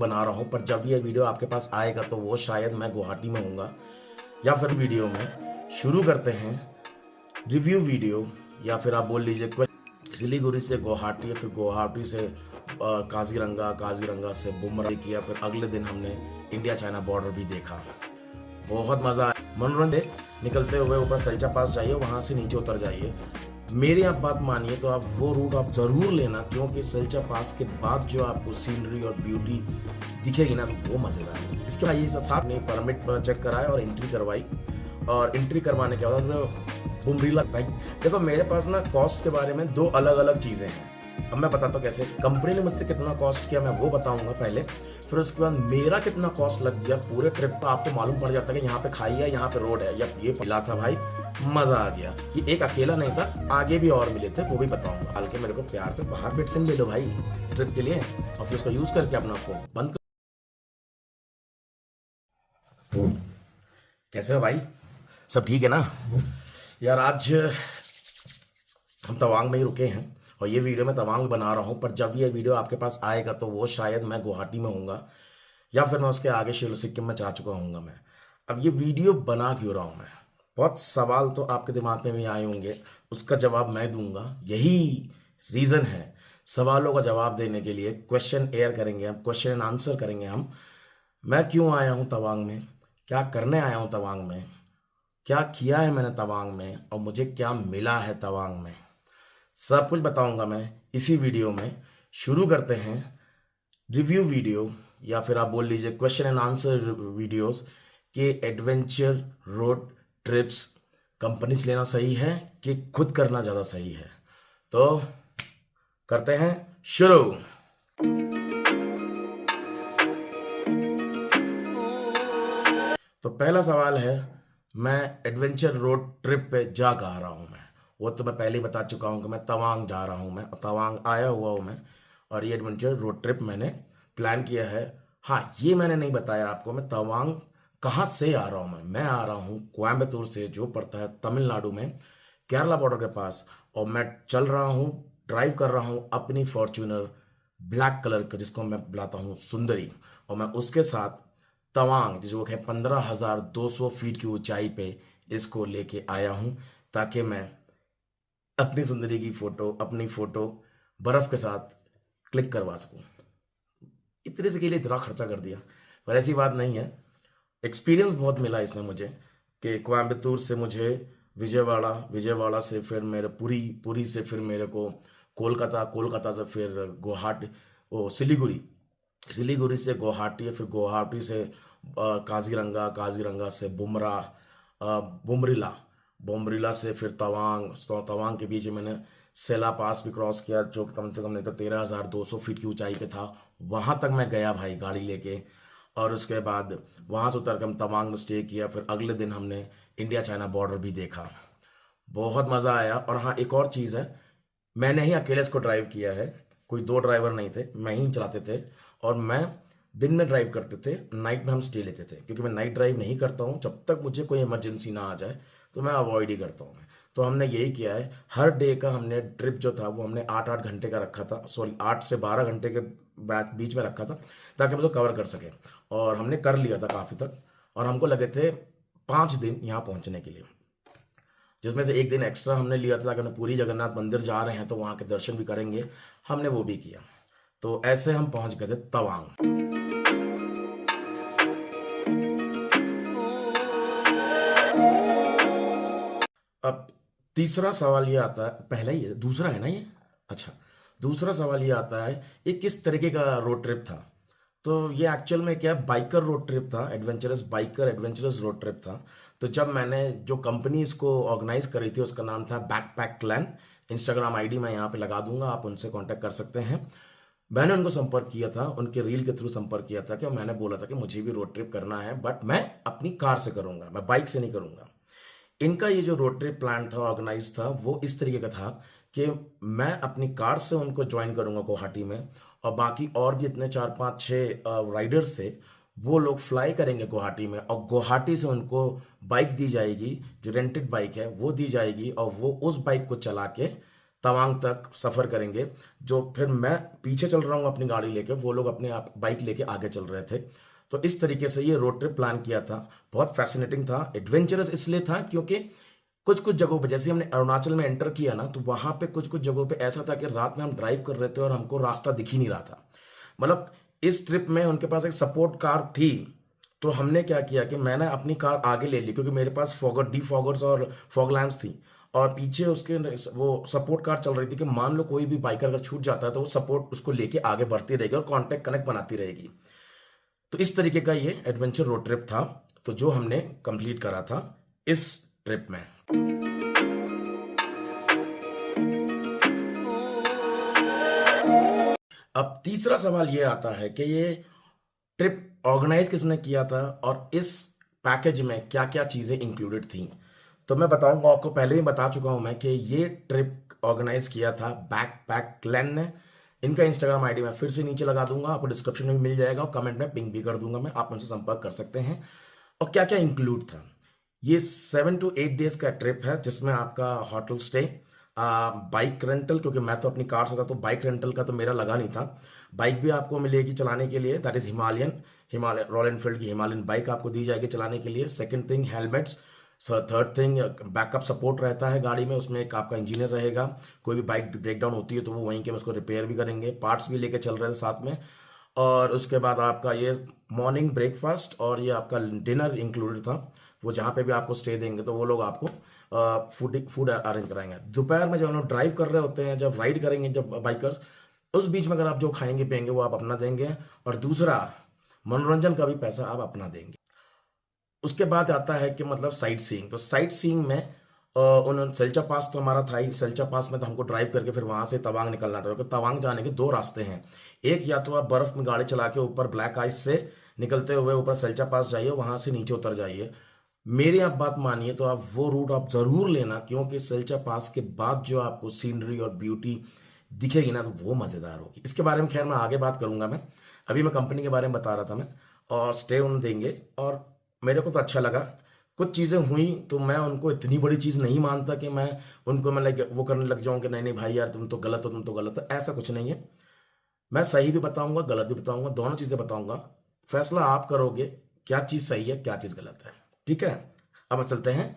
बना रहा हूँ, पर जब ये वीडियो आपके पास आएगा तो वो शायद मैं गुवाहाटी में होऊंगा या फिर वीडियो में शुरू करते हैं रिव्यू वीडियो, या फिर आप बोल लीजिए सिलीगुड़ी से गुवाहाटी या फिर गुवाहाटी से काजीरंगा, काजीरंगा से बुमरा किया। फिर अगले दिन हमने इंडिया चाइना बॉर्डर भी देखा। बहुत मज़ा आया, मनोरंजन। निकलते हुए ऊपर सल्चा पास जाइए, वहाँ से नीचे उतर जाइए। मेरी आप बात मानिए तो आप वो रूट आप ज़रूर लेना, क्योंकि सल्चा पास के बाद जो आपको सीनरी और ब्यूटी दिखेगी ना वो मज़ेदार है। इसके बाद ये साथ में परमिट चेक कराया और एंट्री करवाई, और एंट्री करवाने के बाद बुमरीला भाई देखो, मेरे पास ना कॉस्ट के बारे में दो अलग अलग चीज़ें हैं। अब मैं बताता हूँ कैसे। कंपनी ने मुझसे कितना कॉस्ट किया मैं वो बताऊंगा पहले, फिर उसके बाद मेरा कितना कॉस्ट लग गया पूरे ट्रिप का। आपको मालूम पड़ जाता है कि यहाँ पे खाई है, यहाँ पे रोड है, या ये पिला था भाई, मजा आ गया। ये एक अकेला नहीं था, आगे भी और मिले थे, वो भी बताऊंगा। हल्के मेरे को प्यार से बाहर बेट सिम ले लो भाई ट्रिप के लिए, और फिर उसको यूज करके अपना फोन बंद कर। कैसे हो भाई, सब ठीक है ना यार? आज हम तवांग में ही रुके हैं और ये वीडियो मैं तवांग बना रहा हूँ, पर जब ये वीडियो आपके पास आएगा तो वो शायद मैं गुवाहाटी में होऊंगा या फिर मैं उसके आगे सिक्किम में जा चुका हूँगा मैं। अब ये वीडियो बना क्यों रहा हूँ मैं? बहुत सवाल तो आपके दिमाग में भी आए होंगे, उसका जवाब मैं दूंगा। यही रीज़न है, सवालों का जवाब देने के लिए क्वेश्चन एयर करेंगे हम, क्वेश्चन एंड आंसर करेंगे हम। मैं क्यों आया हूँ तवांग में, क्या करने आया हूँ तवांग में, क्या किया है मैंने तवांग में, और मुझे क्या मिला है तवांग में, सब कुछ बताऊंगा मैं इसी वीडियो में। शुरू करते हैं रिव्यू वीडियो, या फिर आप बोल लीजिए क्वेश्चन एंड आंसर वीडियोस कि एडवेंचर रोड ट्रिप्स कंपनी से लेना सही है कि खुद करना ज़्यादा सही है। तो करते हैं शुरू। तो पहला सवाल है, मैं एडवेंचर रोड ट्रिप पे जा कहाँ रहा हूँ मैं? वो तो मैं पहले ही बता चुका हूँ कि मैं तवांग जा रहा हूँ, मैं तवांग आया हुआ हूँ मैं, और ये एडवेंचर रोड ट्रिप मैंने प्लान किया है। हाँ, ये मैंने नहीं बताया आपको मैं तवांग कहाँ से आ रहा हूँ। मैं आ रहा हूँ कोयम्बतूर से, जो पड़ता है तमिलनाडु में, केरला बॉर्डर के पास। और मैं चल रहा हूँ, ड्राइव कर रहा हूँ अपनी फॉर्च्यूनर ब्लैक कलर का, जिसको मैं बुलाता हूँ सुंदरी। और मैं उसके साथ तवांग, जो है 15,200 फीट की ऊंचाई पे, इसको लेके आया हूँ ताकि मैं अपनी सुंदरी की फोटो, अपनी फोटो बर्फ के साथ क्लिक करवा सकूं। इतने से के लिए इतना खर्चा कर दिया, पर ऐसी बात नहीं है। एक्सपीरियंस बहुत मिला इसमें मुझे, कि कोयम्बतूर से मुझे विजयवाड़ा, विजयवाड़ा से फिर मेरे पुरी, पुरी से फिर मेरे को कोलकाता, कोलकाता से फिर गुवाहाटी, ओ सिलीगुड़ी, सिलीगुड़ी से गुवाहाटी, या फिर गुवाहाटी से काजीरंगा, काजीरंगा से बुमरा, बुमरीला, बुमरीला से फिर तवांग, तो तवांग के बीच में मैंने सेला पास भी क्रॉस किया, जो कि कम से कम नहीं तो 13,200 फीट की ऊंचाई पे था। वहां तक मैं गया भाई गाड़ी लेके, और उसके बाद वहां से उतर के हम तवांग में स्टे किया। फिर अगले दिन हमने इंडिया चाइना बॉर्डर भी देखा। बहुत मज़ा आया। और हाँ, एक और चीज़ है, मैंने ही अकेले इसको ड्राइव किया है, कोई दो ड्राइवर नहीं थे, मैं ही चलाते थे। और मैं दिन में ड्राइव करते थे, नाइट में हम स्टे लेते थे, क्योंकि मैं नाइट ड्राइव नहीं करता हूँ जब तक मुझे कोई इमरजेंसी ना आ जाए, तो मैं अवॉइड ही करता हूँ मैं। तो हमने यही किया है, हर डे का हमने ट्रिप जो था वो हमने 8-8 घंटे का रखा था, सॉरी 8 से 12 घंटे के बीच में रखा था, ताकि हम उसको कवर कर सकें। और हमने कर लिया था काफ़ी तक, और हमको लगे थे 5 दिन यहाँ पहुँचने के लिए, जिसमें से एक दिन एक्स्ट्रा हमने लिया था ताकि हम पूरी जगन्नाथ मंदिर जा रहे हैं तो वहाँ के दर्शन भी करेंगे, हमने वो भी किया। तो ऐसे हम पहुँच गए थे तवांग। अब तीसरा सवाल ये आता है, पहला ही है, दूसरा है ना ये? अच्छा, दूसरा सवाल ये आता है, ये किस तरीके का रोड ट्रिप था? तो ये एक्चुअल में क्या, बाइकर रोड ट्रिप था, adventurous biker adventurous road trip था। तो जब मैंने, जो कंपनी इसको ऑर्गेनाइज करी थी उसका नाम था बैकपैक क्लैन। इंस्टाग्राम आईडी मैं यहाँ पे लगा दूंगा, आप उनसे कांटेक्ट कर सकते हैं। मैंने उनको संपर्क किया था, उनके रील के थ्रू संपर्क किया था, कि मैंने बोला था कि मुझे भी रोड ट्रिप करना है, बट मैं अपनी कार से करूंगा, मैं बाइक से नहीं करूंगा। इनका ये जो रोड ट्रिप प्लान था, ऑर्गेनाइज था, वो इस तरीके का था कि मैं अपनी कार से उनको ज्वाइन करूंगा गुवाहाटी में, और बाकी और भी इतने 4-5-6 राइडर्स थे, वो लोग फ्लाई करेंगे गुवाहाटी में, और गुवाहाटी से उनको बाइक दी जाएगी, जो रेंटेड बाइक है वो दी जाएगी, और वो उस बाइक को चला के तवांग तक सफ़र करेंगे। जो फिर मैं पीछे चल रहा हूँ अपनी गाड़ी लेके, वो लोग अपने आप बाइक लेके आगे चल रहे थे। तो इस तरीके से ये रोड ट्रिप प्लान किया था। बहुत फैसिनेटिंग था, एडवेंचरस इसलिए था क्योंकि कुछ कुछ जगहों पे, जैसे हमने अरुणाचल में एंटर किया ना, तो वहाँ पे कुछ कुछ जगहों पे ऐसा था कि रात में हम ड्राइव कर रहे थे और हमको रास्ता दिख ही नहीं रहा था। मतलब इस ट्रिप में उनके पास एक सपोर्ट कार थी, तो हमने क्या किया कि मैंने अपनी कार आगे ले ली, क्योंकि मेरे पास फॉगर डी फॉगर्स और फॉग लैम्प्स थी, और पीछे उसके वो सपोर्ट कार चल रही थी कि मान लो कोई भी बाइकर अगर छूट जाता है तो वो सपोर्ट उसको लेके आगे बढ़ती रहेगी और कांटेक्ट कनेक्ट बनाती रहेगी। तो इस तरीके का ये एडवेंचर रोड ट्रिप था, तो जो हमने कंप्लीट करा था इस ट्रिप में। अब तीसरा सवाल ये आता है कि ये ट्रिप ऑर्गेनाइज किसने किया था और इस पैकेज में क्या क्या चीज़ें इंक्लूडेड थी। तो मैं बताऊंगा, आपको पहले ही बता चुका हूं मैं कि ये ट्रिप ऑर्गेनाइज किया था बैकपैक क्लैन ने। इनका इंस्टाग्राम आईडी मैं फिर से नीचे लगा दूंगा, आपको डिस्क्रिप्शन में मिल जाएगा और कमेंट में पिंग भी कर दूंगा मैं, आप उनसे संपर्क कर सकते हैं। और क्या क्या इंक्लूड था, ये 7 to 8 डेज का ट्रिप है जिसमें आपका होटल स्टे, बाइक रेंटल, क्योंकि मैं तो अपनी कार से था तो बाइक रेंटल का तो मेरा लगा नहीं था। बाइक भी आपको मिलेगी चलाने के लिए, that is Himalaya royal Enfield की हिमालयन बाइक आपको दी जाएगी चलाने के लिए। Second thing helmets. Third thing backup support रहता है गाड़ी में, उसमें एक आपका इंजीनियर रहेगा, कोई भी बाइक ब्रेक डाउन होती है तो वो वहीं के उसको रिपेयर भी करेंगे, पार्ट्स भी लेके चल रहे थे साथ में। और उसके बाद आपका ये मॉर्निंग ब्रेकफास्ट और ये आपका डिनर इंक्लूडेड था। वो जहाँ पे भी आपको स्टे देंगे तो वो लोग आपको फूड फूड अरेंज कराएंगे। दोपहर में जब हम लोग ड्राइव कर रहे होते हैं, जब राइड करेंगे जब बाइकर्स, उस बीच में अगर आप जो खाएंगे पिएंगे वो आप अपना देंगे, और दूसरा मनोरंजन का भी पैसा आप अपना देंगे। उसके बाद आता है कि मतलब साइट सीइंग। तो साइट सीइंग में उन्होंने सेल्चा पास तो हमारा था ही, सेल्चा पास में तो हमको ड्राइव करके फिर वहाँ से तवांग निकलना था, क्योंकि तवांग जाने के दो रास्ते हैं। एक, या तो आप बर्फ़ में गाड़ी चला के ऊपर ब्लैक आइस से निकलते हुए ऊपर सेल्चा पास जाइए, वहाँ से नीचे उतर जाइए। मेरी आप बात मानिए तो आप वो रूट आप ज़रूर लेना, क्योंकि सेल्चा पास के बाद जो आपको सीनरी और ब्यूटी दिखेगी ना, तो वो मज़ेदार होगी। इसके बारे में खैर मैं आगे बात करूंगा मैं, अभी मैं कंपनी के बारे में बता रहा था मैं। और स्टे उन देंगे, और मेरे को तो अच्छा लगा। कुछ चीज़ें हुई तो मैं उनको इतनी बड़ी चीज़ नहीं मानता कि मैं उनको मैं लाइक वो करने लग जाऊं कि नहीं नहीं भाई यार तुम तो गलत हो, तुम तो गलत हो, ऐसा कुछ नहीं है। मैं सही भी बताऊंगा, गलत भी बताऊंगा, दोनों चीज़ें बताऊंगा। फैसला आप करोगे क्या चीज़ सही है क्या चीज़ गलत है, ठीक है। अब चलते हैं।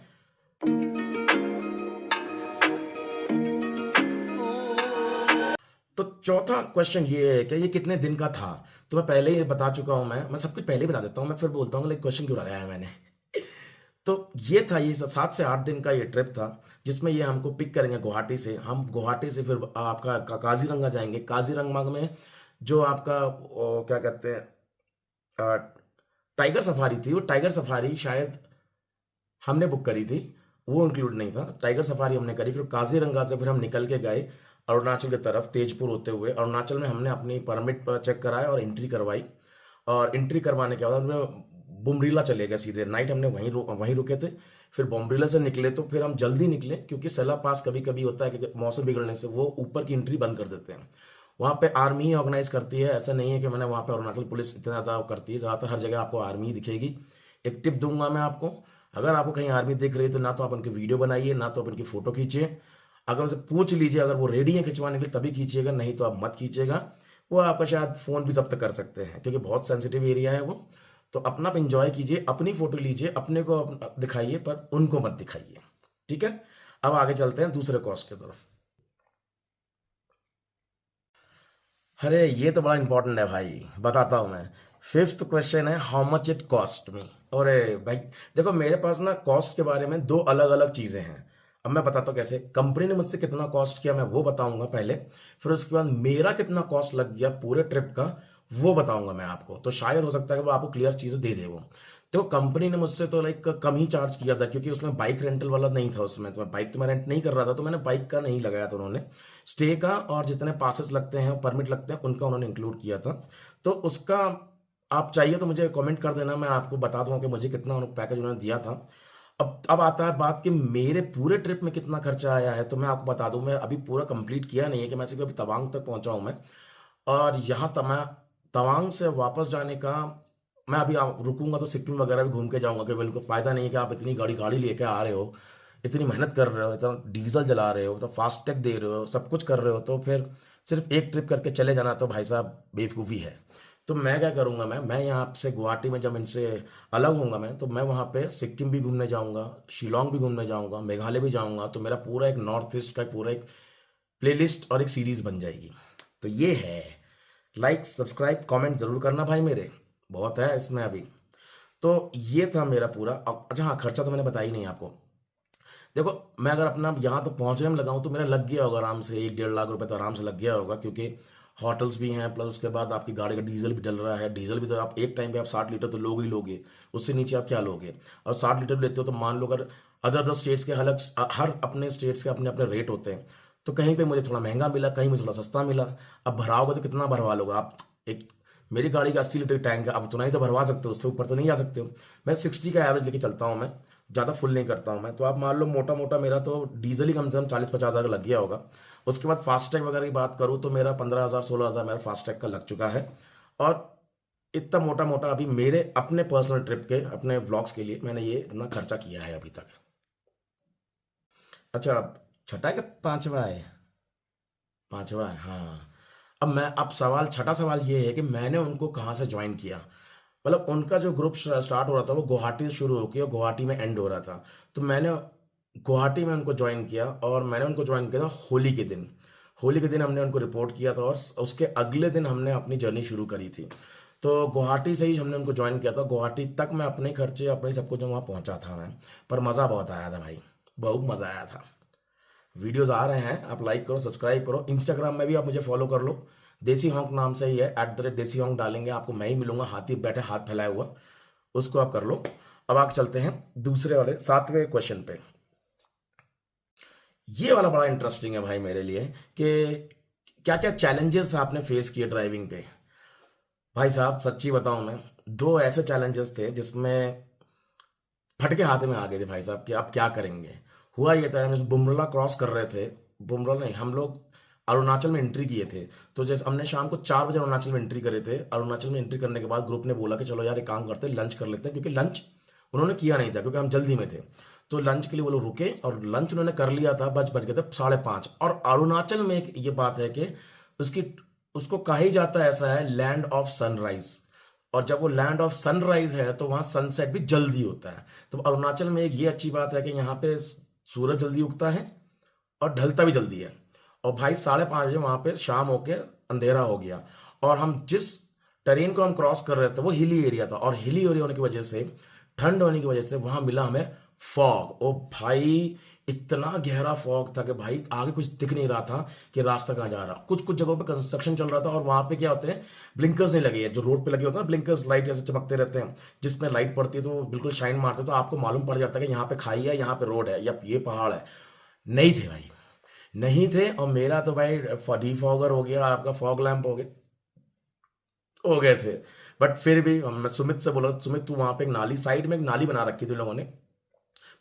तो चौथा क्वेश्चन ये है कि ये कितने दिन का था। तो मैं पहले ही बता चुका हूं, मैं सब कुछ पहले ही बता देता हूं, मैं फिर बोलता हूँ लाइक क्वेश्चन क्यों लगाया है मैंने। तो ये था, ये 7 से 8 दिन का ये ट्रिप था, जिसमें ये हमको पिक करेंगे गुवाहाटी से। हम गुवाहाटी से फिर आपका काजीरंगा जाएंगे। काजीरंगा में जो आपका क्या कहते हैं अ, टाइगर सफारी थी, वो टाइगर सफारी शायद हमने बुक करी थी, वो इंक्लूड नहीं था। टाइगर सफारी हमने करी, फिर काजीरंगा से फिर हम निकल के गए अरुणाचल की तरफ, तेजपुर होते हुए। अरुणाचल में हमने अपनी परमिट चेक कराया और एंट्री करवाई, और एंट्री करवाने के बाद हमने बुमरीला चले गए सीधे। नाइट हमने वहीं रुके थे। फिर बुमरीला से निकले तो फिर हम जल्दी निकले, क्योंकि सेला पास कभी कभी होता है कि मौसम बिगड़ने से वो ऊपर की एंट्री बंद कर देते हैं। वहाँ पे आर्मी ही ऑर्गेनाइज करती है, ऐसा नहीं है कि मैंने वहाँ पे अरुणाचल पुलिस इतना ज़्यादा करती है। ज़्यादातर हर जगह आपको आर्मी ही दिखेगी। एक टिप दूंगा मैं आपको, अगर आपको कहीं आर्मी दिख रही है तो ना तो आप उनकी वीडियो बनाइए, ना तो आप उनकी फ़ोटो खींचिए। अगर उनसे पूछ लीजिए, अगर वो रेडी है खिंचवाने के लिए तभी खींचिएगा, नहीं तो आप मत खींचिएगा। वो आपका शायद फ़ोन भी जब्त कर सकते हैं, क्योंकि बहुत सेंसिटिव एरिया है वो। तो अपना आप इंजॉय कीजिए, अपनी फ़ोटो लीजिए, अपने को दिखाइए पर उनको मत दिखाइए, ठीक है। अब आगे चलते हैं दूसरे कॉस्ट की तरफ। अरे ये तो बड़ा इंपॉर्टेंट है भाई, बताता हूँ मैं। फिफ्थ क्वेश्चन है how much it cost me. अरे भाई देखो, मेरे पास ना कॉस्ट के बारे में दो अलग अलग चीज़ें हैं। अब मैं बताता हूँ कैसे। कंपनी ने मुझसे कितना कॉस्ट किया मैं वो बताऊंगा पहले, फिर उसके बाद मेरा कितना कॉस्ट लग गया पूरे ट्रिप का वो बताऊंगा मैं आपको। तो शायद हो सकता है कि वो आपको क्लियर चीज़ें दे दे वो। तो कंपनी ने मुझसे तो लाइक कम ही चार्ज किया था, क्योंकि उसमें बाइक रेंटल वाला नहीं था उसमें। तो मैं बाइक तो मैं रेंट नहीं कर रहा था, तो मैंने बाइक का नहीं लगाया था उन्होंने। स्टे का और जितने पासेस लगते हैं परमिट लगते हैं उनका उन्होंने इंक्लूड किया था। तो उसका आप चाहिए तो मुझे कमेंट कर देना, मैं आपको बता दूंगा कि मुझे कितना पैकेज उन्होंने दिया था। अब आता है बात कि मेरे पूरे ट्रिप में कितना खर्चा आया है। तो मैं आपको बता दूं, मैं अभी पूरा कंप्लीट किया नहीं है, कि मैं सिर्फ अभी तवांग तक पहुंचा हूं मैं। और यहाँ मैं तवांग से वापस जाने का, मैं अभी रुकूंगा तो सिक्किम वगैरह भी घूम के जाऊंगा, कि बिल्कुल फ़ायदा नहीं है कि आप इतनी गाड़ी गाड़ी लेके आ रहे हो, इतनी मेहनत कर रहे हो, इतना डीजल जला रहे हो, तो फास्टैग दे रहे हो, सब कुछ कर रहे हो, तो फिर सिर्फ एक ट्रिप करके चले जाना तो भाई साहब बेवकूफ़ी है। तो मैं क्या करूँगा, मैं यहाँ से गुवाहाटी में जब इनसे अलग होऊंगा मैं, तो मैं वहाँ पे सिक्किम भी घूमने जाऊँगा, शिलोंग भी घूमने जाऊँगा, मेघालय भी जाऊँगा, तो मेरा पूरा एक नॉर्थ ईस्ट का पूरा एक प्लेलिस्ट और एक सीरीज़ बन जाएगी। तो ये है। लाइक सब्सक्राइब कमेंट जरूर करना भाई मेरे, बहुत है इसमें अभी। तो ये था मेरा पूरा। अच्छा हाँ, खर्चा तो मैंने बताया ही नहीं आपको। देखो, मैं अगर अपना यहाँ तक पहुँचने में लगाऊँ तो मेरा लग गया होगा आराम से 1-1.5 लाख रुपए तो आराम से लग गया होगा, क्योंकि होटल्स भी हैं, प्लस उसके बाद आपकी गाड़ी का डीजल भी डल रहा है। डीजल भी तो आप एक टाइम पे आप 60 लीटर तो लोगे ही लोगे, उससे नीचे आप क्या लोगे। और 60 लीटर लेते हो तो मान लो अगर अदर अदर स्टेट्स के अलग, हर अपने स्टेट्स के अपने अपने रेट होते हैं, तो कहीं पे मुझे थोड़ा महंगा मिला, कहीं मुझे थोड़ा सस्ता मिला। अब भराओगे तो कितना भरवा लोगे आप। एक मेरी गाड़ी का 80 लीटर टैंक है, अब उतना ही तो भरवा सकते हो, उससे ऊपर तो नहीं जा सकते हो। मैं 60 का एवरेज लेके चलता हूँ मैं, ज़्यादा फुल नहीं करता हूँ मैं। तो आप मान लो मोटा मोटा मेरा तो डीजल ही कम से कम 40-50 हज़ार का लग गया होगा। उसके बाद फास्टैग वगैरह की बात करूँ तो मेरा 15,000-16,000 मेरा फास्टैग का लग चुका है। और इतना मोटा मोटा अभी मेरे अपने पर्सनल ट्रिप के, अपने व्लॉग्स के लिए मैंने ये इतना खर्चा किया है अभी तक। अच्छा, छठा है कि पांचवा है? पांचवा है, हाँ। अब सवाल, छठा सवाल ये है कि मैंने उनको कहाँ से ज्वाइन किया। मतलब उनका जो ग्रुप स्टार्ट हो रहा था वो गुवाहाटी से शुरू होकर और गुवाहाटी में एंड हो रहा था। तो मैंने गुवाहाटी में उनको ज्वाइन किया, और मैंने उनको ज्वाइन किया था होली के दिन। होली के दिन हमने उनको रिपोर्ट किया था, और उसके अगले दिन हमने अपनी जर्नी शुरू करी थी। तो गुवाहाटी से ही हमने उनको ज्वाइन किया था। गुवाहाटी तक मैं अपने खर्चे अपने सब कुछ वहाँ पहुँचा था मैं। पर मज़ा बहुत आया था भाई, बहुत मज़ा आया था। वीडियोस आ रहे हैं, आप लाइक करो, सब्सक्राइब करो। इंस्टाग्राम में भी आप मुझे फॉलो कर लो, देसी हॉन्क नाम से ही है, @देसी हॉन्क डालेंगे आपको मैं ही मिलूंगा, हाथी बैठे हाथ फैलाया हुआ, उसको आप कर लो। अब आगे चलते हैं दूसरे वाले 7वें क्वेश्चन पे। ये वाला बड़ा इंटरेस्टिंग है भाई मेरे लिए, कि क्या क्या चैलेंजेस आपने फेस किए ड्राइविंग पे। भाई साहब सच्ची बताऊं, मैं दो ऐसे चैलेंजेस थे जिसमें फटके हाथ में आ गए थे भाई साहब कि आप क्या करेंगे। हुआ ये था, हम बुमला क्रॉस कर रहे थे। बुमला नहीं, हम लोग अरुणाचल में एंट्री किए थे। तो जैसे हमने शाम को 4 बजे अरुणाचल में एंट्री करे थे। अरुणाचल में एंट्री करने के बाद ग्रुप ने बोला कि चलो यार एक काम करते हैं, लंच कर लेते हैं, क्योंकि लंच उन्होंने किया नहीं था क्योंकि हम जल्दी में थे। तो लंच के लिए वो लोग रुके, और लंच उन्होंने कर लिया था, बज गए थे 5:30। और अरुणाचल में एक ये बात है कि उसकी उसको कहा ही जाता है, ऐसा है, लैंड ऑफ सनराइज। और जब वो लैंड ऑफ सनराइज है तो वहाँ सनसेट भी जल्दी होता है। तो अरुणाचल में एक ये अच्छी बात है कि यहाँ पे सूरज जल्दी उगता है और ढलता भी जल्दी है। और भाई 5:30 बजे वहाँ पे शाम होके अंधेरा हो गया। और हम जिस टेरेन को हम क्रॉस कर रहे थे वो हिली एरिया था, और हिली एरिया होने की वजह से, ठंड होने की वजह से वहाँ मिला हमें फॉग। ओ भाई, इतना गहरा फॉग था कि भाई आगे कुछ दिख नहीं रहा था कि रास्ता कहाँ जा रहा। कुछ कुछ जगहों पे कंस्ट्रक्शन चल रहा था, और वहाँ पे क्या होते हैं, ब्लिंकर्स नहीं लगे हैं। जो रोड पे लगे होते हैं ना ब्लिंकर्स, लाइट जैसे चमकते रहते हैं, जिसमें लाइट पड़ती है तो वो बिल्कुल शाइन मारते हैं, तो आपको मालूम पड़ जाता है कि यहाँ पे खाई है, यहाँ पे रोड है, या ये पहाड़ है। नहीं थे भाई, नहीं थे। और मेरा तो भाई डिफॉगर हो गया, आपका फॉग लैंप हो गए थे। बट फिर भी मैं सुमित से बोला, सुमित तू वहाँ पे एक नाली, साइड में एक नाली बना रखी थी लोगों ने,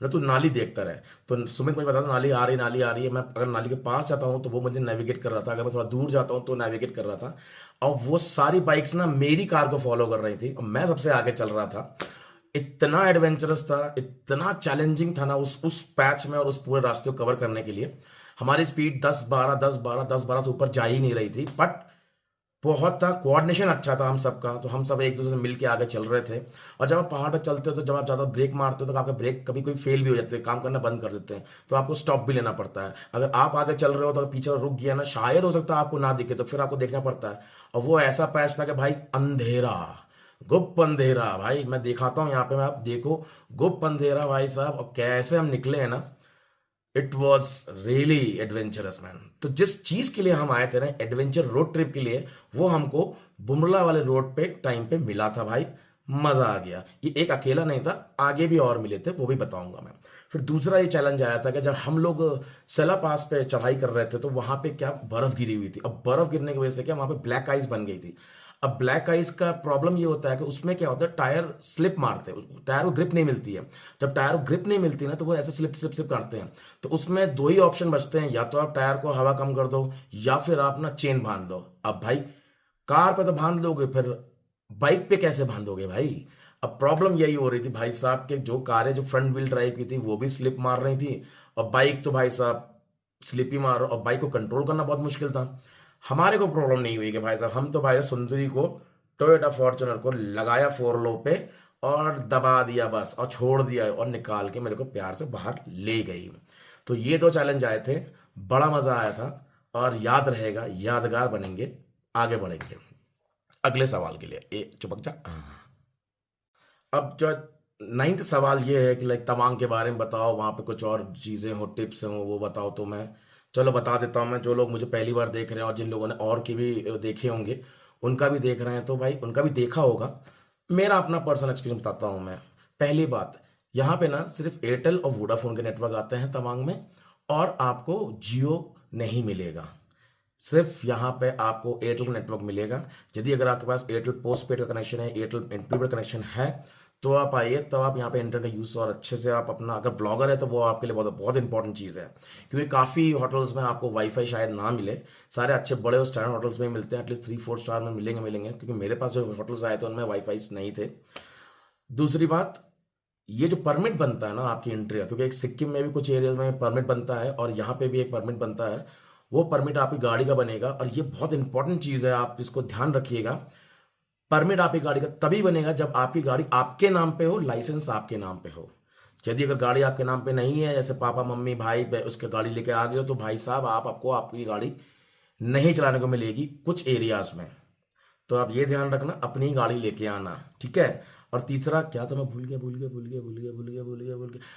मतलब तू नाली देखता रहे। तो सुमित मुझे बताता नाली आ रही, नाली आ रही है। मैं अगर नाली के पास जाता हूँ तो वो मुझे नेविगेट कर रहा था, अगर मैं थोड़ा दूर जाता हूँ तो नेविगेट कर रहा था। और वो सारी बाइक्स ना मेरी कार को फॉलो कर रही थी, और मैं सबसे आगे चल रहा था। इतना एडवेंचरस था, इतना चैलेंजिंग था ना उस पैच में, और उस पूरे रास्ते को कवर करने के लिए। हमारी स्पीड 10-12, 10-12, 10-12 से ऊपर जा ही नहीं रही थी, बट बहुत था, कोऑर्डिनेशन अच्छा था हम सबका। तो हम सब एक दूसरे से मिल के आगे चल रहे थे। और जब आप पहाड़ पर चलते हो तो जब आप ज़्यादा ब्रेक मारते हो तो आपका ब्रेक कभी कोई फेल भी हो जाते हैं, काम करना बंद कर देते हैं, तो आपको स्टॉप भी लेना पड़ता है। अगर आप आगे चल रहे हो तो पीछे रुक गया ना, शायद हो सकता है आपको ना दिखे, तो फिर आपको देखना पड़ता है। और वो ऐसा पैच था कि भाई अंधेरा, गुप्त अंधेरा भाई, मैं दिखाता हूँ यहाँ पे, मैं आप देखो, गुप्त अंधेरा भाई साहब। और कैसे हम निकले हैं ना, it was really adventurous man. तो जिस चीज के लिए हम आए थे ना, एडवेंचर रोड ट्रिप के लिए, वो हमको बुमला वाले रोड पे टाइम पे मिला था भाई। मजा आ गया। ये एक अकेला नहीं था, आगे भी और मिले थे, वो भी बताऊंगा मैं। फिर दूसरा ये चैलेंज आया था कि जब हम लोग सेला पास पे चढ़ाई कर रहे थे, तो वहां पे क्या बर्फ गिरी हुई थी। अब बर्फ गिरने की वजह से क्या वहां पे ब्लैक आइस बन गई थी। अब ब्लैक आइस का प्रॉब्लम ये होता है कि उसमें क्या होता है, टायर स्लिप मारते हैं, टायर को ग्रिप नहीं मिलती है। जब टायर को ग्रिप नहीं मिलती ना, तो वो ऐसे स्लिप स्लिप स्लिप करते हैं। तो उसमें दो ही ऑप्शन बचते हैं, या तो आप टायर को हवा कम कर दो, या फिर आप ना चेन बांध दो। अब भाई कार पे तो बांध लोगे, फिर बाइक पे कैसे बांधोगे भाई। अब प्रॉब्लम यही हो रही थी भाई साहब के जो कारें जो फ्रंट व्हील ड्राइव की थी वो भी स्लिप मार रही थी, और बाइक तो भाई साहब स्लिप ही मार, और बाइक को कंट्रोल करना बहुत मुश्किल था। हमारे को प्रॉब्लम नहीं हुई कि भाई साहब, हम तो भाई सुंदरी को, टोयोटा फॉर्च्यूनर को लगाया 4 लो पे और दबा दिया बस, और छोड़ दिया और निकाल के मेरे को प्यार से बाहर ले गई। तो ये 2 चैलेंज आए थे, बड़ा मजा आया था, और याद रहेगा, यादगार बनेंगे, आगे बढ़ेंगे। अगले सवाल के लिए चुपक जा। अब जो 9th सवाल ये है कि लाइक तवांग के बारे में बताओ, वहाँ पे कुछ और चीज़ें हो, टिप्स हो, वो बताओ। तो मैं चलो बता देता हूँ। मैं, जो लोग मुझे पहली बार देख रहे हैं और जिन लोगों ने और की भी देखे होंगे, उनका भी देख रहे हैं तो भाई उनका भी देखा होगा। मेरा अपना पर्सनल एक्सपीरियंस बताता हूँ मैं। पहली बात, यहाँ पे ना सिर्फ एयरटेल और वोडाफोन के नेटवर्क आते हैं तवांग में, और आपको जियो नहीं मिलेगा। सिर्फ यहाँ पे आपको एयरटेल का नेटवर्क मिलेगा। यदि अगर आपके पास एयरटेल पोस्ट पेड का कनेक्शन है, एयरटेल प्रीपेड कनेक्शन है, तो आप आइए, तब आप यहाँ पे इंटरनेट यूज़ और अच्छे से आप अपना, अगर ब्लॉगर है तो वो आपके लिए बहुत बहुत इंपॉर्टेंट चीज़ है। क्योंकि काफ़ी होटल्स में आपको वाईफाई शायद ना मिले, सारे अच्छे बड़े और स्टैंडर्ड होटल्स में मिलते हैं, एटलीस्ट 3-4 स्टार में मिलेंगे, क्योंकि मेरे पास जो होटल्स आए थे उनमें वाईफाई नहीं थे। दूसरी बात, ये जो परमिट बनता है ना आपकी एंट्री का, क्योंकि एक सिक्किम में भी कुछ एरियाज में परमिट बनता है और यहाँ पे भी एक परमिट बनता है, वो परमिट आपकी गाड़ी का बनेगा, और ये बहुत इंपॉर्टेंट चीज़ है, आप इसको ध्यान रखिएगा। परमिट आपकी गाड़ी का तभी बनेगा जब आपकी गाड़ी आपके नाम पे हो, लाइसेंस आपके नाम पे हो। यदि अगर गाड़ी आपके नाम पे नहीं है, जैसे पापा मम्मी भाई उसके गाड़ी लेके आ गए हो, तो भाई साहब आपको आपकी गाड़ी नहीं चलाने को मिलेगी कुछ एरियाज में। तो आप ये ध्यान रखना, अपनी गाड़ी लेके आना, ठीक है। और तीसरा क्या था, मैं भूल गया।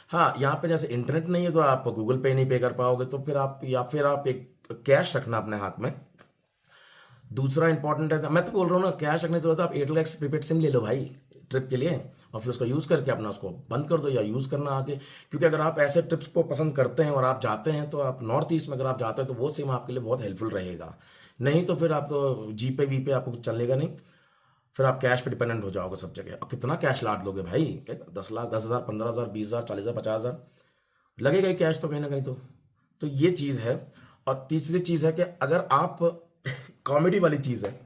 हाँ, यहाँ पे जैसे इंटरनेट नहीं है तो आप गूगल पे नहीं पे कर पाओगे, तो फिर आप, या फिर आप एक कैश रखना अपने हाथ में। दूसरा इंपॉर्टेंट है, मैं तो बोल रहा हूँ ना, कैश रखने से जरूरत है, आप एयरटेल का प्रीपेड सिम ले लो भाई ट्रिप के लिए, और फिर उसका यूज़ करके अपना उसको बंद कर दो या यूज़ करना आगे। क्योंकि अगर आप ऐसे ट्रिप्स को पसंद करते हैं और आप जाते हैं, तो आप नॉर्थ ईस्ट में अगर आप जाते हैं तो वो सिम आपके लिए बहुत हेल्पफुल रहेगा। नहीं तो फिर आप तो जी पे वी पे आपको कुछ चलेगा नहीं, फिर आप कैश पे डिपेंडेंट हो जाओगे सब जगह। और कितना कैश लाद लोगे भाई, 10 लाख, 10,000, 15,000, 20,000, 40,000, 50,000 लगेगा ही कैश तो कहीं ना कहीं। तो ये चीज़ है। और तीसरी चीज़ है कि अगर आप कॉमेडी वाली चीज़ है,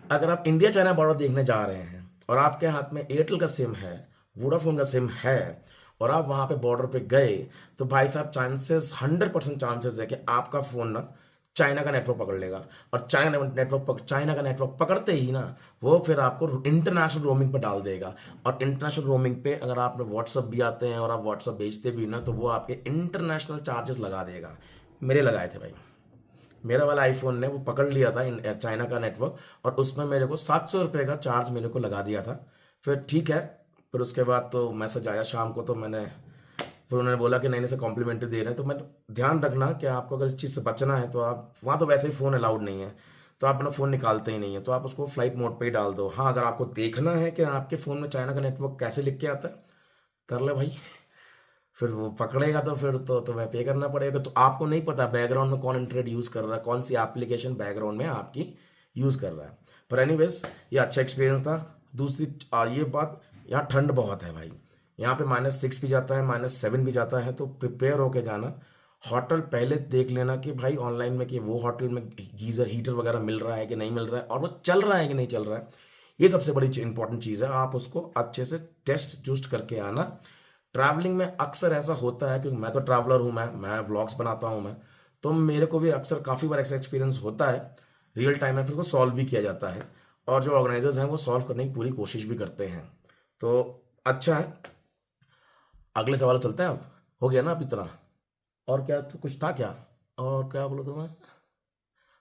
अगर आप इंडिया चाइना बॉर्डर देखने जा रहे हैं और आपके हाथ में एयरटेल का सिम है, वोडाफोन का सिम है, और आप वहाँ पे बॉर्डर पे गए, तो भाई साहब चांसेस 100% चांसेस है कि आपका फ़ोन ना चाइना का नेटवर्क पकड़ लेगा। और चाइना का नेटवर्क पकड़ते ही ना, वो फिर आपको इंटरनेशनल रोमिंग पे डाल देगा। और इंटरनेशनल रोमिंग पे अगर आप व्हाट्सअप भी आते हैं और आप व्हाट्सअप भेजते भी ना, तो वो आपके इंटरनेशनल चार्जेस लगा देगा। मेरे लगाए थे भाई, मेरा वाला आईफोन ने वो पकड़ लिया था चाइना का नेटवर्क, और उसमें मेरे को 700 रुपये का चार्ज मेरे को लगा दिया था। फिर ठीक है, फिर उसके बाद तो मैसेज आया शाम को, तो मैंने, फिर उन्होंने बोला कि नहीं, इसे कॉम्प्लीमेंट्री दे रहे हैं। तो मैं, ध्यान रखना कि आपको अगर इस चीज़ से बचना है, तो आप वहाँ तो वैसे ही फ़ोन अलाउड नहीं है, तो आप अपना फ़ोन निकालते ही नहीं है, तो आप उसको फ्लाइट मोड पे ही डाल दो। हाँ, अगर आपको देखना है कि आपके फ़ोन में चाइना का नेटवर्क कैसे लिख के आता है, कर ले भाई। फिर वो पकड़ेगा तो फिर तो तुम्हें पे करना पड़ेगा। तो आपको नहीं पता बैकग्राउंड में कौन इंटरनेट यूज़ कर रहा है, कौन सी एप्लीकेशन बैकग्राउंड में आपकी यूज़ कर रहा है। पर एनीवेज, ये अच्छा एक्सपीरियंस था। दूसरी ये बात, यहाँ ठंड बहुत है भाई, यहाँ पे -6 भी जाता है, -7 भी जाता है, तो प्रिपेयर होके जाना। होटल पहले देख लेना कि भाई ऑनलाइन में कि वो होटल में गीज़र हीटर वगैरह मिल रहा है कि नहीं मिल रहा है, और वो चल रहा है कि नहीं चल रहा है। ये सबसे बड़ी इंपॉर्टेंट चीज़ है, आप उसको अच्छे से टेस्ट जूस्ट करके आना। ट्रैवलिंग में अक्सर ऐसा होता है, क्योंकि मैं तो ट्रैवलर हूँ, मैं व्लॉग्स बनाता हूँ मैं, तो मेरे को भी अक्सर काफ़ी बार ऐसा एक्सपीरियंस होता है रियल टाइम में, फिर उसको सॉल्व भी किया जाता है, और जो ऑर्गेनाइजर्स हैं वो सॉल्व करने की पूरी कोशिश भी करते हैं। तो अच्छा है, अगले सवाल चलते हैं। अब हो गया ना अब इतना, और क्या तो कुछ था क्या, और क्या बोलो तुम्हें,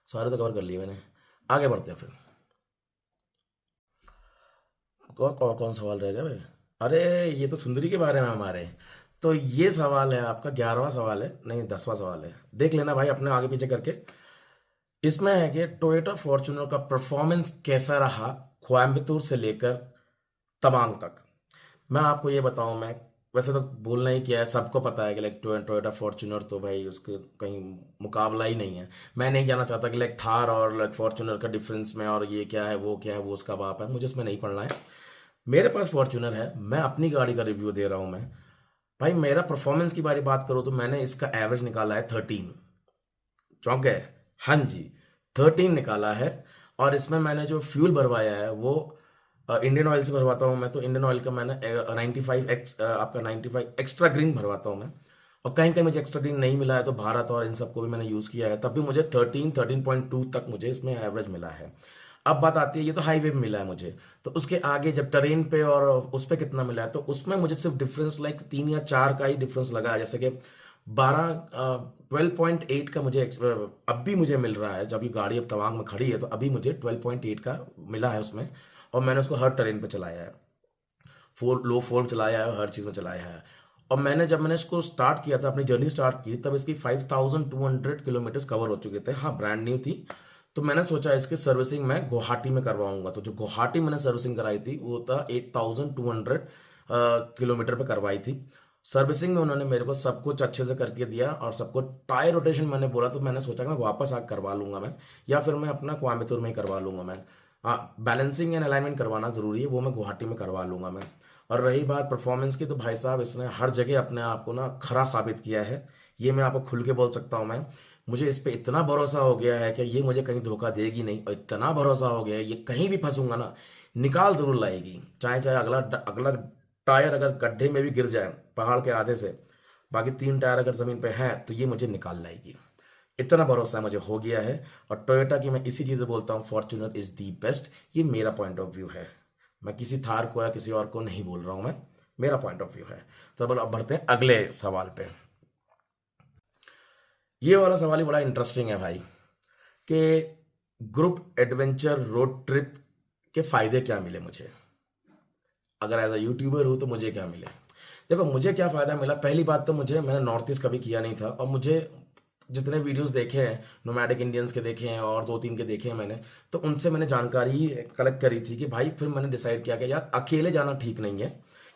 सारे तो कवर कर लिए मैंने। आगे बढ़ते हैं फिर। और कौन सवाल रह गया भाई। अरे, ये तो सुंदरी के बारे में हमारे। तो ये सवाल है आपका 11वां सवाल है, नहीं 10वां सवाल है, देख लेना भाई अपने आगे पीछे करके। इसमें है कि टोयोटा फॉर्च्यूनर का परफॉर्मेंस कैसा रहा कोयम्बतूर से लेकर तवांग तक। मैं आपको ये बताऊं, मैं वैसे तो बोलना ही क्या है, सबको पता है कि लाइक टोयोटा फॉर्च्यूनर तो भाई उसके कहीं मुकाबला ही नहीं है। मैं नहीं जानना चाहता कि लाइक थार और लाइक फॉर्च्यूनर का डिफरेंस में, और ये क्या है वो क्या है, वो उसका बाप है, मुझे इसमें नहीं पढ़ना है। मेरे पास फॉर्च्यूनर है, मैं अपनी गाड़ी का रिव्यू दे रहा हूँ मैं। भाई मेरा परफॉर्मेंस की बारी बात करो तो मैंने इसका एवरेज निकाला है 13। चौंक गए, हाँ जी, 13 निकाला है। और इसमें मैंने जो फ्यूल भरवाया है वो इंडियन ऑयल से भरवाता हूँ मैं, तो इंडियन ऑयल का मैंने 95 आपका 95 एक्स्ट्रा ग्रीन भरवाता हूँ मैं। और कहीं कहीं मुझे एक्स्ट्रा ग्रीन नहीं मिला है तो भारत और इन सबको भी मैंने यूज़ किया है, तब भी मुझे 13.2 तक मुझे इसमें एवरेज मिला है। अब बात आती है, ये तो हाईवे पे मिला है मुझे, तो उसके आगे जब ट्रेन पे और उस पे कितना मिला है, तो उसमें मुझे सिर्फ डिफरेंस लाइक 3 या 4 का ही डिफरेंस लगा है। जैसे कि 12.8 का मुझे अब भी मुझे मिल रहा है, जब ये गाड़ी अब तवांग में खड़ी है तो अभी मुझे 12.8 का मिला है उसमें। और मैंने उसको हर ट्रेन पे चलाया है, लो फोर चलाया है, हर चीज़ में चलाया है। और जब मैंने इसको स्टार्ट किया था, अपनी जर्नी स्टार्ट की, तब इसकी 5200 किलोमीटर्स कवर हो चुके थे। हाँ, ब्रांड न्यू थी। तो मैंने सोचा इसकी सर्विसिंग मैं गुवाहाटी में करवाऊंगा। तो जो गुवाहाटी मैंने सर्विसिंग कराई थी वो था 8200 किलोमीटर पे करवाई थी। सर्विसिंग में उन्होंने मेरे को सब कुछ अच्छे से करके दिया, और सबको टायर रोटेशन मैंने बोला, तो मैंने सोचा कि मैं वापस आकर करवा लूंगा मैं, या फिर मैं अपना कोयम्बतूर में ही करवा लूंगा मैं। हाँ, बैलेंसिंग एंड अलाइनमेंट करवाना ज़रूरी है, वो मैं गुवाहाटी में करवा लूंगा मैं। और रही बात परफॉर्मेंस की, तो भाई साहब इसने हर जगह अपने आप को ना खरा साबित किया है। ये मैं आपको खुल के बोल सकता हूँ मैं। मुझे इस पे इतना भरोसा हो गया है कि ये मुझे कहीं धोखा देगी नहीं, और इतना भरोसा हो गया है ये कहीं भी फंसूंगा ना, निकाल जरूर लाएगी। चाहे चाहे अगला अगला टायर अगर गड्ढे में भी गिर जाए पहाड़ के आधे से, बाकी 3 टायर अगर ज़मीन पे हैं तो ये मुझे निकाल लाएगी। इतना भरोसा मुझे हो गया है। और टोयोटा की मैं इसी चीज़ से बोलता हूँ, फॉर्च्यूनर इज़ दी बेस्ट। ये मेरा पॉइंट ऑफ व्यू है, मैं किसी थार को या किसी और को नहीं बोल रहा हूँ मैं, मेरा पॉइंट ऑफ व्यू है। तो अब बढ़ते हैं अगले सवाल पे। ये वाला सवाल ही बड़ा इंटरेस्टिंग है भाई, कि ग्रुप एडवेंचर रोड ट्रिप के फायदे क्या मिले मुझे, अगर एज अ यूट्यूबर हूँ तो मुझे क्या मिले। देखो, मुझे क्या फ़ायदा मिला, पहली बात तो मैंने नॉर्थ ईस्ट कभी किया नहीं था, और मुझे जितने वीडियोस देखे हैं नोमैडिक इंडियंस के देखे हैं और 2-3 के देखे हैं मैंने, तो उनसे मैंने जानकारी कलेक्ट करी थी कि भाई, फिर मैंने डिसाइड किया कि यार अकेले जाना ठीक नहीं है,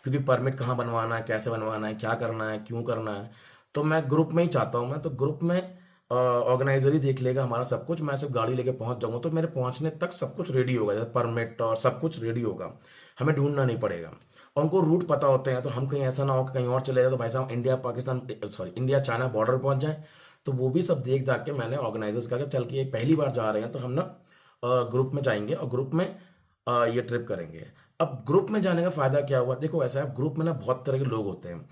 क्योंकि परमिट कहाँ बनवाना है, कैसे बनवाना है, क्या करना है, क्यों करना है। तो मैं ग्रुप में ही चाहता हूँ मैं, तो ग्रुप में ऑर्गेनाइजर ही देख लेगा हमारा सब कुछ, मैं सिर्फ गाड़ी लेके पहुंच जाऊंगा, तो मेरे पहुंचने तक सब कुछ रेडी होगा, जैसे परमिट और सब कुछ रेडी होगा, हमें ढूंढना नहीं पड़ेगा। और उनको रूट पता होते हैं, तो हम कहीं ऐसा ना हो कि कहीं और चले जाए तो भाई साहब India Pakistan sorry India China border पहुंच जाए। तो वो भी सब देख दाख के मैंने ऑर्गेनाइजर्स का चल के, ये पहली बार जा रहे हैं तो हम ना ग्रुप में जाएंगे और ग्रुप में ये ट्रिप करेंगे। अब ग्रुप में जाने का फायदा क्या हुआ, देखो ऐसा है, ग्रुप में ना बहुत तरह के लोग होते हैं।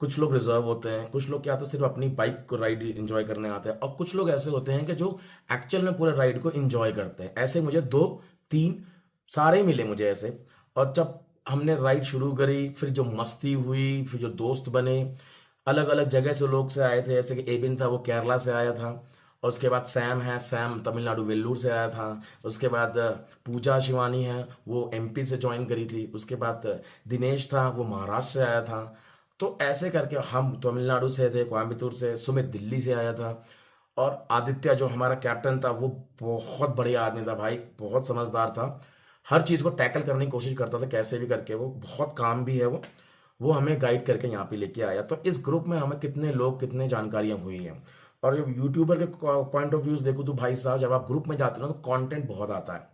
कुछ लोग रिजर्व होते हैं, कुछ लोग क्या तो सिर्फ अपनी बाइक को राइड एंजॉय करने आते हैं, और कुछ लोग ऐसे होते हैं कि जो एक्चुअल में पूरे राइड को एंजॉय करते हैं। ऐसे मुझे 2-3 सारे ही मिले मुझे ऐसे। और जब हमने राइड शुरू करी, फिर जो मस्ती हुई, फिर जो दोस्त बने, अलग अलग जगह से लोग से आए थे, जैसे कि एबिन था वो केरला से आया था, और उसके बाद सैम है, सैम तमिलनाडु वेल्लूर से आया था। उसके बाद पूजा शिवानी है, वो एमपी से ज्वाइन करी थी। उसके बाद दिनेश था, वो महाराष्ट्र से आया था। तो ऐसे करके हम तमिलनाडु से थे, कोयम्बतूर से, सुमित दिल्ली से आया था। और आदित्य जो हमारा कैप्टन था, वो बहुत बढ़िया आदमी था भाई, बहुत समझदार था, हर चीज़ को टैकल करने की कोशिश करता था कैसे भी करके, वो बहुत काम भी है वो हमें गाइड करके यहाँ पे लेके आया। तो इस ग्रुप में हमें कितने लोग, कितने जानकारियाँ हुई हैं। और जब यूट्यूबर के पॉइंट ऑफ व्यूज़ देखो तो भाई साहब, जब आप ग्रुप में जाते हो ना, तो कंटेंट बहुत आता है,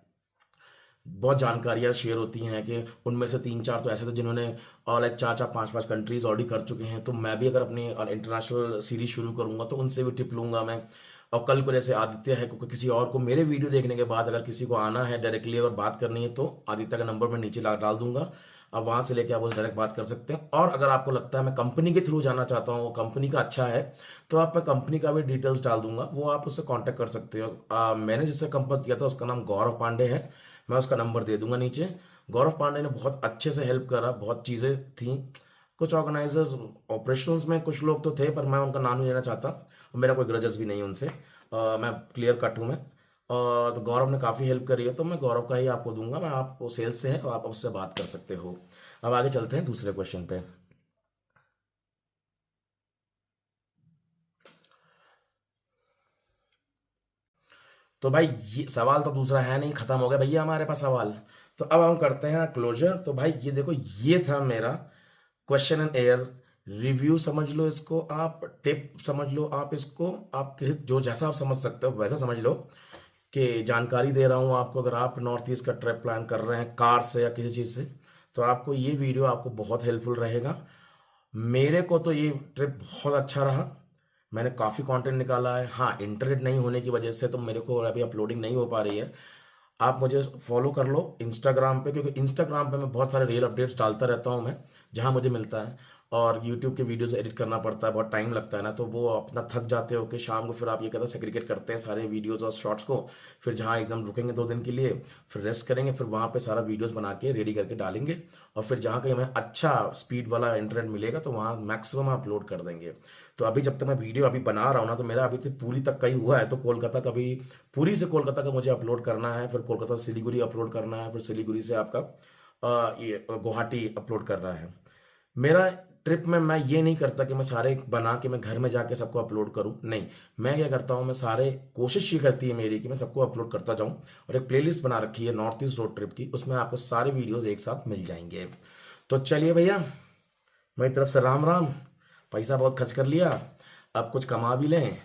बहुत जानकारियाँ शेयर होती हैं, कि उनमें से 3-4 तो ऐसे थे जिन्होंने लाइक 4-4 5-5 कंट्रीज ऑलरेडी कर चुके हैं। तो मैं भी अगर अपनी इंटरनेशनल सीरीज शुरू करूंगा तो उनसे भी टिप लूंगा मैं। और कल को जैसे आदित्य है, क्योंकि किसी और को मेरे वीडियो देखने के बाद अगर किसी को आना है डायरेक्टली, अगर बात करनी है, तो आदित्य का नंबर मैं नीचे डाल दूंगा, अब वहाँ से लेके आप उसे डायरेक्ट बात कर सकते हैं। और अगर आपको लगता है मैं कंपनी के थ्रू जाना चाहता हूँ, कंपनी का अच्छा है, तो आप, मैं कंपनी का भी डिटेल्स डाल दूंगा, वो आप उससे कांटेक्ट कर सकते हो। मैंने जिससे कंपर्क किया था उसका नाम गौरव पांडे है, मैं उसका नंबर दे दूंगा नीचे। गौरव पांडे ने बहुत अच्छे से हेल्प करा, बहुत चीज़ें थी। कुछ ऑर्गेनाइजर्स ऑपरेशनल्स में कुछ लोग तो थे, पर मैं उनका नाम नहीं लेना चाहता, और मेरा कोई ग्रजेस भी नहीं है उनसे। मैं क्लियर कट हूँ मैं। तो गौरव ने काफ़ी हेल्प करी है, तो मैं गौरव का ही आपको दूंगा, मैं, आप वो सेल्स से है और आप उससे बात कर सकते हो। अब आगे चलते हैं दूसरे क्वेश्चन पे। तो भाई ये सवाल तो दूसरा है नहीं, खत्म हो गया भैया हमारे पास सवाल। तो अब हम करते हैं क्लोजर। तो भाई ये देखो, ये था मेरा क्वेश्चन एंड एयर रिव्यू, समझ लो इसको आप, टिप समझ लो आप इसको, आप किस जो जैसा आप समझ सकते हो वैसा समझ लो, कि जानकारी दे रहा हूँ आपको। अगर आप नॉर्थ ईस्ट का ट्रिप प्लान कर रहे हैं कार से या किसी चीज़ से, तो आपको ये वीडियो आपको बहुत हेल्पफुल रहेगा। मेरे को तो ये ट्रिप बहुत अच्छा रहा, मैंने काफ़ी कंटेंट निकाला है। हाँ, इंटरनेट नहीं होने की वजह से तो मेरे को अभी अपलोडिंग नहीं हो पा रही है। आप मुझे फॉलो कर लो इंस्टाग्राम पे, क्योंकि इंस्टाग्राम पे मैं बहुत सारे रियल अपडेट्स डालता रहता हूँ मैं, जहाँ मुझे मिलता है। और यूट्यूब के वीडियोस एडिट करना पड़ता है, बहुत टाइम लगता है ना, तो वो अपना थक जाते हो कि शाम को फिर आप ये कहते हैं सेग्रीगेट करते हैं सारे वीडियोस और शॉर्ट्स को। फिर जहाँ एकदम रुकेंगे 2 दिन के लिए, फिर रेस्ट करेंगे, फिर वहाँ पे सारा वीडियोस बना के रेडी करके डालेंगे। और फिर जहाँ कहीं हमें अच्छा स्पीड वाला इंटरनेट मिलेगा तो वहाँ मैक्सिमम अपलोड कर देंगे। तो अभी जब तक मैं वीडियो अभी बना रहा हूँ ना, तो मेरा अभी तो पूरी तक का ही हुआ है, तो कोलकाता का भी, पुरी से कोलकाता का मुझे अपलोड करना है, फिर कोलकाता से सिलीगुड़ी अपलोड करना है, फिर सिलीगुड़ी से आपका ये गुवाहाटी अपलोड करना है। मेरा ट्रिप में मैं ये नहीं करता कि मैं सारे बना के मैं घर में जाके सबको अपलोड करूं, नहीं। मैं क्या करता हूं, मैं सारे, कोशिश ये करती है मेरी कि मैं सबको अपलोड करता जाऊं। और एक प्लेलिस्ट बना रखी है नॉर्थ ईस्ट रोड ट्रिप की, उसमें आपको सारे वीडियोस एक साथ मिल जाएंगे। तो चलिए भैया, मेरी तरफ से राम राम। पैसा बहुत खर्च कर लिया, अब कुछ कमा भी लें,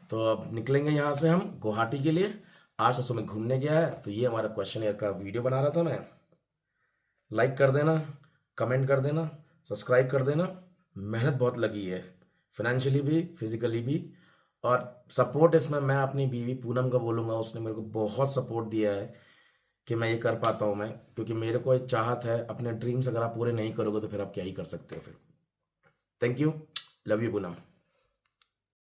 तो अब निकलेंगे यहाँ से हम गुवाहाटी के लिए। आज ससुर में घूमने गया है, तो ये हमारा क्वेश्चन का वीडियो बना रहा था मैं। लाइक कर देना, कमेंट कर देना, सब्सक्राइब कर देना। मेहनत बहुत लगी है, फाइनेंशियली भी, फिजिकली भी। और सपोर्ट इसमें मैं अपनी बीवी पूनम का बोलूँगा, उसने मेरे को बहुत सपोर्ट दिया है कि मैं ये कर पाता हूँ मैं, क्योंकि मेरे को एक चाहत है, अपने ड्रीम्स अगर आप पूरे नहीं करोगे तो फिर आप क्या ही कर सकते हो फिर। Thank you, love you Poonam.